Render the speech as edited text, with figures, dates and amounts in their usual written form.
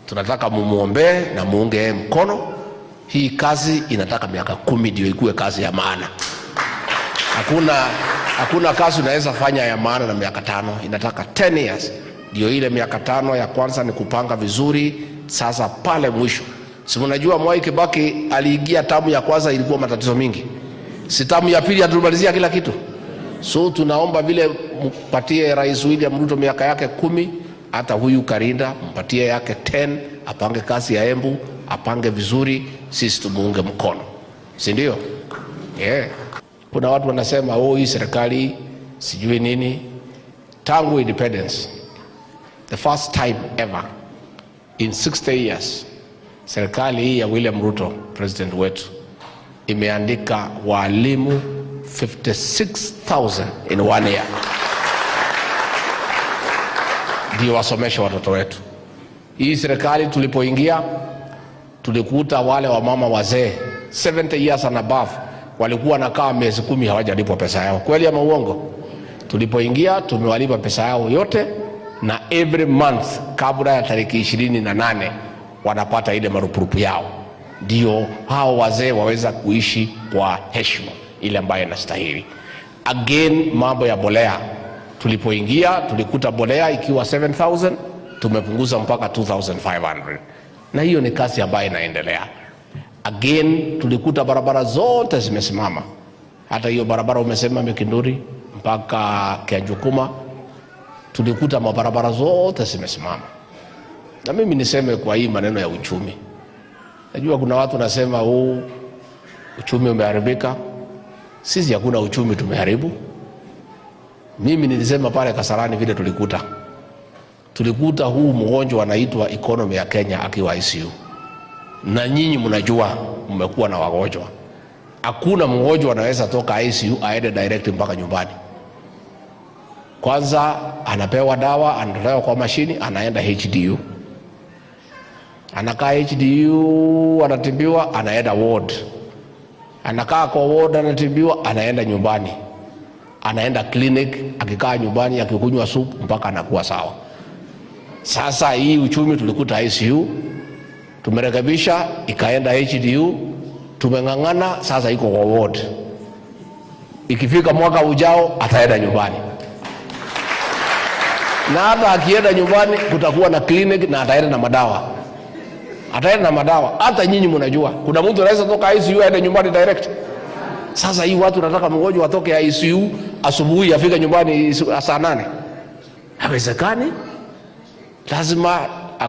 Tunataka mumuombe na muunge mkono. Hii kazi inataka miaka 10 ndio ikuwe kazi ya maana. Hakuna kazi unaweza fanya ya maana na miaka 5. Inataka 10 years. Ndio ile miaka 5 ya kwanza ni kupanga vizuri. Sasa pale mwisho, si mnajua Mwai Kibaki aliingia tamu ya kwanza ilikuwa matatizo mingi. Si tamu ya pili atumalizia kila kitu. So tunaomba vile mpatie Rais William Ruto miaka yake 10, hata huyu Karinda mpatie yake 10, apange kazi ya Embu, apange vizuri, sisi tumuunge mkono. Si ndio? Kuna watu wanasema hii serikali sijui nini. Tangu independence, the first time ever in 60 years, serikali hii ya William Ruto, president wetu, imeandika walimu 56,000 in 1 year. Ndio wasomesha watoto wetu. Hii serikali tulipoingia, tulikuta wale wa mama wazee 70 years and above walikuwa nakaa miezi 10 hawajalipwa pesa yao. Kweli ama uongo? Tulipoingia tumewalipa pesa yao yote, na every month kabla ya tarehe 28 wanapata ile marupurupu yao. Ndio hao wazee waweza kuishi kwa heshima ile ambayo inastahili. Again, mambo ya bolea. Tulipoingia tulikuta bolea ikiwa 7,000, tumepunguza mpaka 2,500. Na hiyo ni kazi ambayo inaendelea. Again, tulikuta barabara zote zimesimama. Hata hiyo barabara umesema Mikinduri mpaka Kianjukuma, tulikuta mabarabara zote zimesimama. Na mimi niseme kwa hii maneno ya uchumi. Najua kuna watu nasema uchumi umeharibika. Sisi hakuna uchumi tumeharibu. Mimi nilisema pale Kasarani vile tulikuta huu mgonjwa anaitwa economy ya Kenya akiwa ICU. Na nyinyi mnajua mmekuwa na wagonjwa. Hakuna mgonjwa anaweza toka ICU aende direct mpaka nyumbani. Kwanza anapewa dawa, anatolewa kwa mashini, anaenda HDU. Anakaa HDU, anatibiwa, anaenda ward. Anakaa kwa ward, anatibiwa, anaenda nyumbani. Anaenda clinic, akikaa nyumbani, akikunywa supu mpaka anakuwa sawa. Sasa hii uchumi tulikuta ICU, tumerekebisha ikaenda HDU, tumengangana, sasa iko kwa ward. Ikifika mwaka ujao ataenda nyumbani. Na hata akienda nyumbani kutakuwa na clinic na ataenda na madawa. Hata nyinyi mnajua kuna mtu anaweza toka ICU aende nyumbani direct. Sasa hii watu nataka mgonjwa atoke ICU asubuhi afike nyumbani saa 8. Haiwezekani. Lazima